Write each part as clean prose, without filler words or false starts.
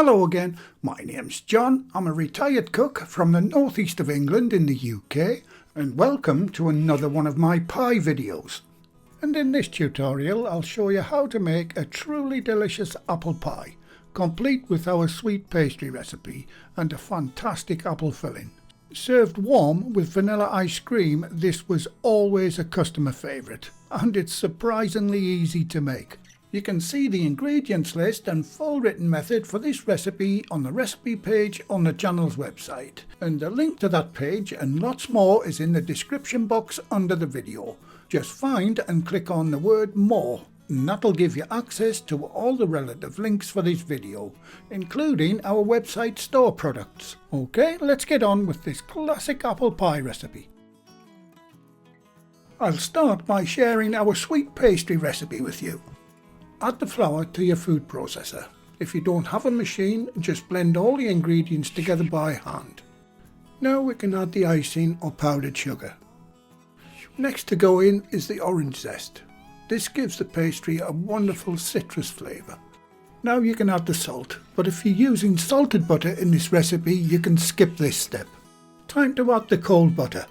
Hello again, my name's John. I'm a retired cook from the northeast of England in the UK, and welcome to another one of my pie videos. And in this tutorial I'll show you how to make a truly delicious apple pie, complete with our sweet pastry recipe and a fantastic apple filling. Served warm with vanilla ice cream, this was always a customer favourite, and it's surprisingly easy to make. You can see the ingredients list and full written method for this recipe on the recipe page on the channel's website. And the link to that page and lots more is in the description box under the video. Just find and click on the word more, and that'll give you access to all the relative links for this video, including our website store products. Okay, let's get on with this classic apple pie recipe. I'll start by sharing our sweet pastry recipe with you. Add the flour to your food processor. If you don't have a machine, just blend all the ingredients together by hand. Now we can add the icing or powdered sugar. Next to go in is the orange zest. This gives the pastry a wonderful citrus flavour. Now you can add the salt, but if you're using salted butter in this recipe, you can skip this step. Time to add the cold butter.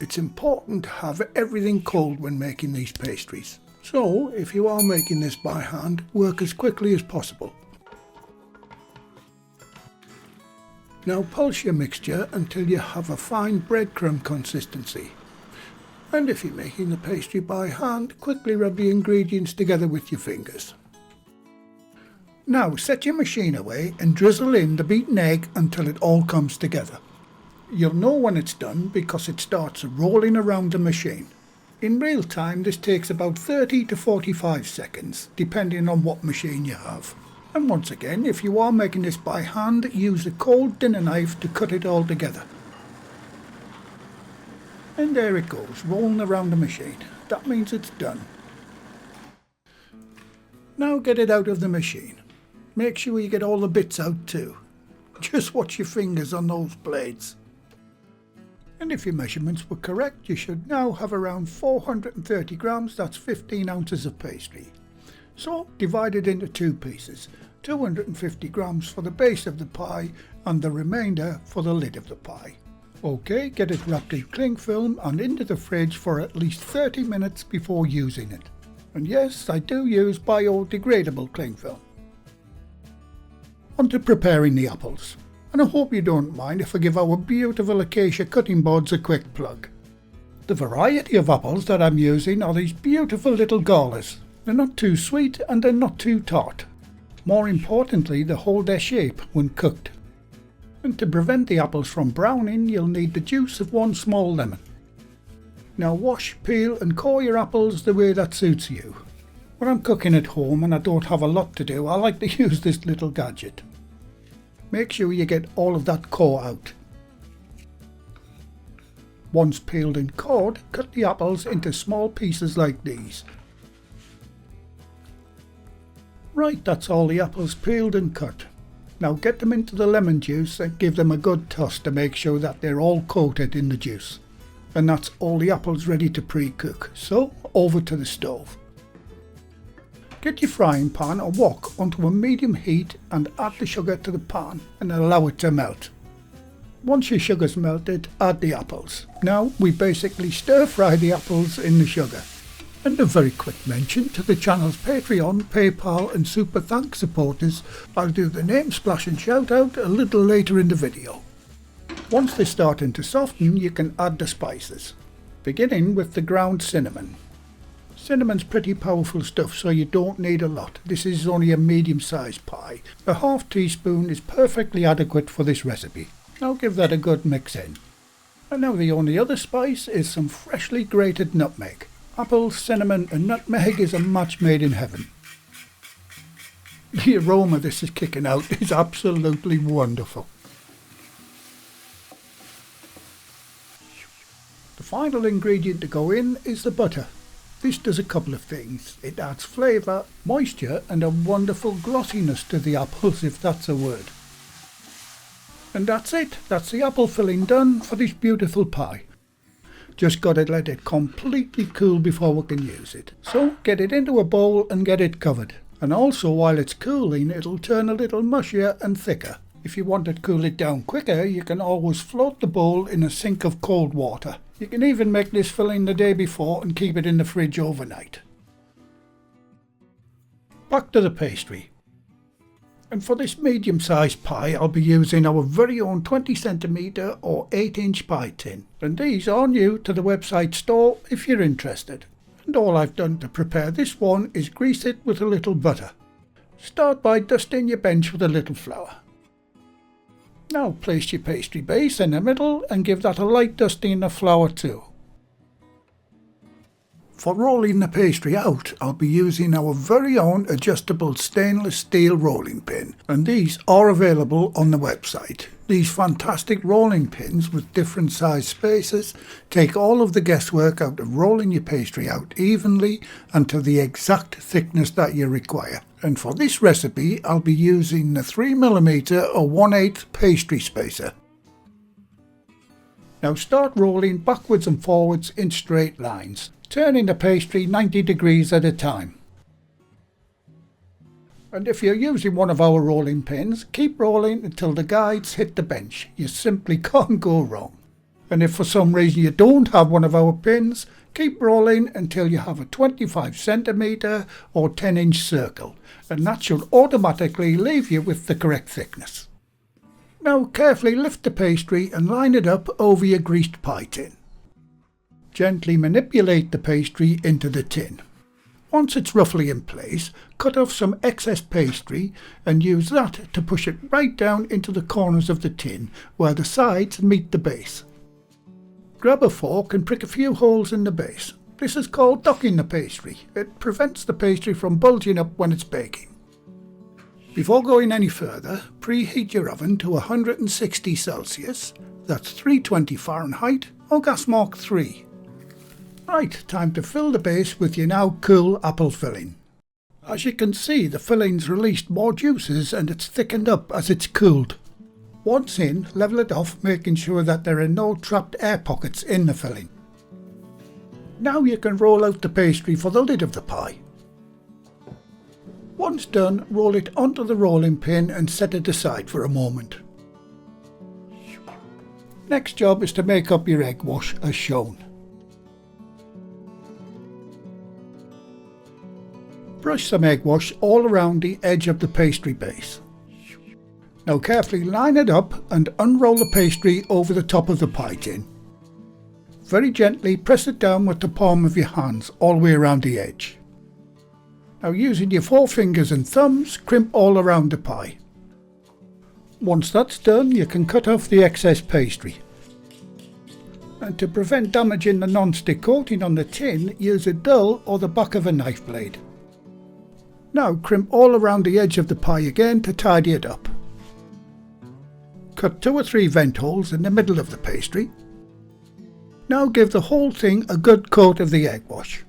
It's important to have everything cold when making these pastries. So, if you are making this by hand, work as quickly as possible. Now pulse your mixture until you have a fine breadcrumb consistency. And if you're making the pastry by hand, quickly rub the ingredients together with your fingers. Now set your machine away and drizzle in the beaten egg until it all comes together. You'll know when it's done because it starts rolling around the machine. In real time, this takes about 30 to 45 seconds, depending on what machine you have. And once again, if you are making this by hand, use a cold dinner knife to cut it all together. And there it goes, rolling around the machine. That means it's done. Now get it out of the machine. Make sure you get all the bits out too. Just watch your fingers on those blades. And if your measurements were correct, you should now have around 430 grams, that's 15 ounces of pastry. So divide it into two pieces, 250 grams for the base of the pie and the remainder for the lid of the pie. Okay, get it wrapped in cling film and into the fridge for at least 30 minutes before using it. And yes, I do use biodegradable cling film. On to preparing the apples. And I hope you don't mind if I give our beautiful acacia cutting boards a quick plug. The variety of apples that I'm using are these beautiful little gallas. They're not too sweet and they're not too tart. More importantly, they hold their shape when cooked. And to prevent the apples from browning, you'll need the juice of one small lemon. Now wash, peel and core your apples the way that suits you. When I'm cooking at home and I don't have a lot to do, I like to use this little gadget. Make sure you get all of that core out. Once peeled and cored, cut the apples into small pieces like these. Right, that's all the apples peeled and cut. Now get them into the lemon juice and give them a good toss to make sure that they're all coated in the juice. And that's all the apples ready to pre-cook, so over to the stove. Get your frying pan or wok onto a medium heat and add the sugar to the pan and allow it to melt. Once your sugar's melted, add the apples. Now we basically stir fry the apples in the sugar. And a very quick mention to the channel's Patreon, PayPal and Super Thanks supporters. I'll do the name splash and shout out a little later in the video. Once they're starting to soften, you can add the spices, beginning with the ground cinnamon. Cinnamon's pretty powerful stuff, so you don't need a lot. This is only a medium-sized pie. A half teaspoon is perfectly adequate for this recipe. Now give that a good mix in. And now the only other spice is some freshly grated nutmeg. Apple, cinnamon and nutmeg is a match made in heaven. The aroma this is kicking out is absolutely wonderful. The final ingredient to go in is the butter. This does a couple of things. It adds flavour, moisture and a wonderful glossiness to the apples, if that's a word. And that's it. That's the apple filling done for this beautiful pie. Just got to let it completely cool before we can use it. So get it into a bowl and get it covered. And also while it's cooling, it'll turn a little mushier and thicker. If you want to cool it down quicker, you can always float the bowl in a sink of cold water. You can even make this filling the day before and keep it in the fridge overnight. Back to the pastry. And for this medium-sized pie, I'll be using our very own 20cm or 8-inch pie tin. And these are new to the website store if you're interested. And all I've done to prepare this one is grease it with a little butter. Start by dusting your bench with a little flour. Now place your pastry base in the middle and give that a light dusting of flour too. For rolling the pastry out, I'll be using our very own adjustable stainless steel rolling pin, and these are available on the website. These fantastic rolling pins with different size spaces take all of the guesswork out of rolling your pastry out evenly and to the exact thickness that you require. And for this recipe, I'll be using the 3mm or 1/8 pastry spacer. Now start rolling backwards and forwards in straight lines, turning the pastry 90 degrees at a time. And if you're using one of our rolling pins, keep rolling until the guides hit the bench. You simply can't go wrong. And if for some reason you don't have one of our pins, keep rolling until you have a 25cm or 10-inch circle, and that should automatically leave you with the correct thickness. Now carefully lift the pastry and line it up over your greased pie tin. Gently manipulate the pastry into the tin. Once it's roughly in place, cut off some excess pastry and use that to push it right down into the corners of the tin where the sides meet the base. Grab a fork and prick a few holes in the base. This is called docking the pastry. It prevents the pastry from bulging up when it's baking. Before going any further, preheat your oven to 160 Celsius, that's 320 Fahrenheit, or gas mark 3. Right, time to fill the base with your now cool apple filling. As you can see, the filling's released more juices and it's thickened up as it's cooled. Once in, level it off, making sure that there are no trapped air pockets in the filling. Now you can roll out the pastry for the lid of the pie. Once done, roll it onto the rolling pin and set it aside for a moment. Next job is to make up your egg wash as shown. Brush some egg wash all around the edge of the pastry base. Now carefully line it up and unroll the pastry over the top of the pie tin. Very gently press it down with the palm of your hands all the way around the edge. Now using your forefingers and thumbs, crimp all around the pie. Once that's done, you can cut off the excess pastry. And to prevent damaging the non-stick coating on the tin, use a dull or the back of a knife blade. Now crimp all around the edge of the pie again to tidy it up. Cut 2 or 3 vent holes in the middle of the pastry. Now give the whole thing a good coat of the egg wash.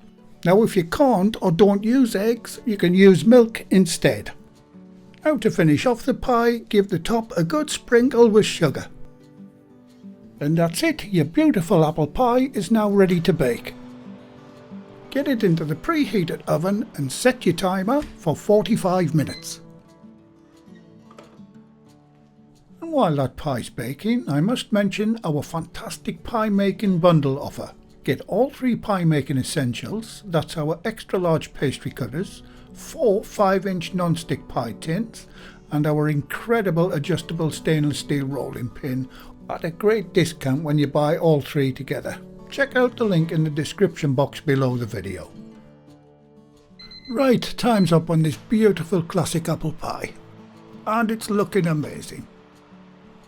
Now if you can't or don't use eggs, you can use milk instead. Now to finish off the pie, give the top a good sprinkle with sugar. And that's it, your beautiful apple pie is now ready to bake. Get it into the preheated oven and set your timer for 45 minutes. And while that pie's baking, I must mention our fantastic pie making bundle offer. Get all 3 pie making essentials, that's our extra large pastry cutters, 4 5-inch non-stick pie tins, and our incredible adjustable stainless steel rolling pin at a great discount when you buy all 3 together. Check out the link in the description box below the video. Right, time's up on this beautiful classic apple pie. And it's looking amazing.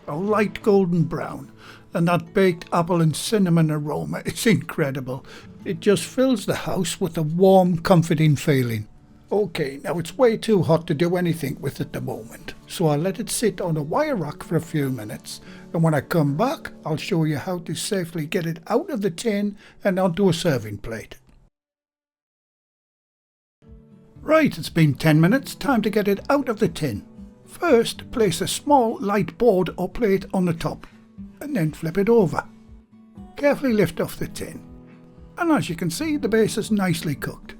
A light golden brown, and that baked apple and cinnamon aroma, it's incredible. It just fills the house with a warm, comforting feeling. Okay, now it's way too hot to do anything with at the moment, so I'll let it sit on a wire rack for a few minutes, and when I come back, I'll show you how to safely get it out of the tin and onto a serving plate. Right, it's been 10 minutes, time to get it out of the tin. First, place a small light board or plate on the top, and then flip it over. Carefully lift off the tin, and as you can see, the base is nicely cooked.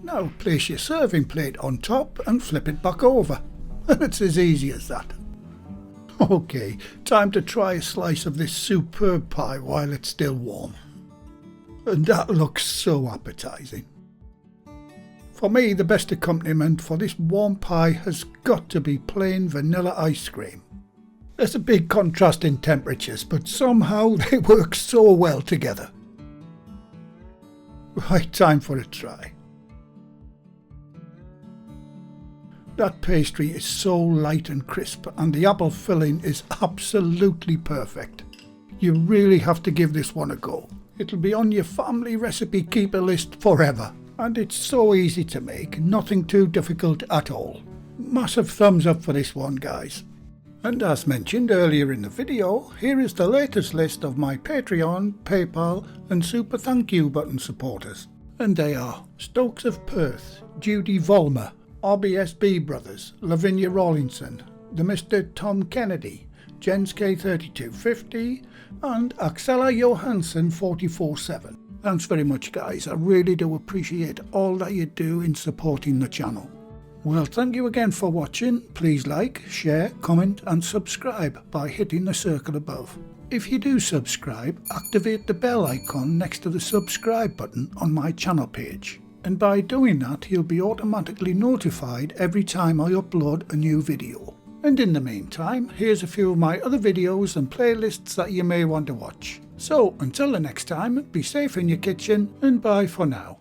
Now place your serving plate on top and flip it back over. And it's as easy as that. Okay, time to try a slice of this superb pie while it's still warm. And that looks so appetizing. For me, the best accompaniment for this warm pie has got to be plain vanilla ice cream. There's a big contrast in temperatures, but somehow they work so well together. Right, time for a try. That pastry is so light and crisp, and the apple filling is absolutely perfect. You really have to give this one a go. It'll be on your family recipe keeper list forever. And it's so easy to make, nothing too difficult at all. Massive thumbs up for this one, guys. And as mentioned earlier in the video, here is the latest list of my Patreon, PayPal and Super Thank You button supporters. And they are Stokes of Perth, Judy Volmer, RBSB Brothers, Lavinia Rawlinson, the Mr. Tom Kennedy, Jens K3250 and Axella Johansson 447. Thanks very much, guys. I really do appreciate all that you do in supporting the channel. Well, thank you again for watching. Please like, share, comment and subscribe by hitting the circle above. If you do subscribe, activate the bell icon next to the subscribe button on my channel page. And by doing that, you'll be automatically notified every time I upload a new video. And in the meantime, here's a few of my other videos and playlists that you may want to watch. So, until the next time, be safe in your kitchen and bye for now.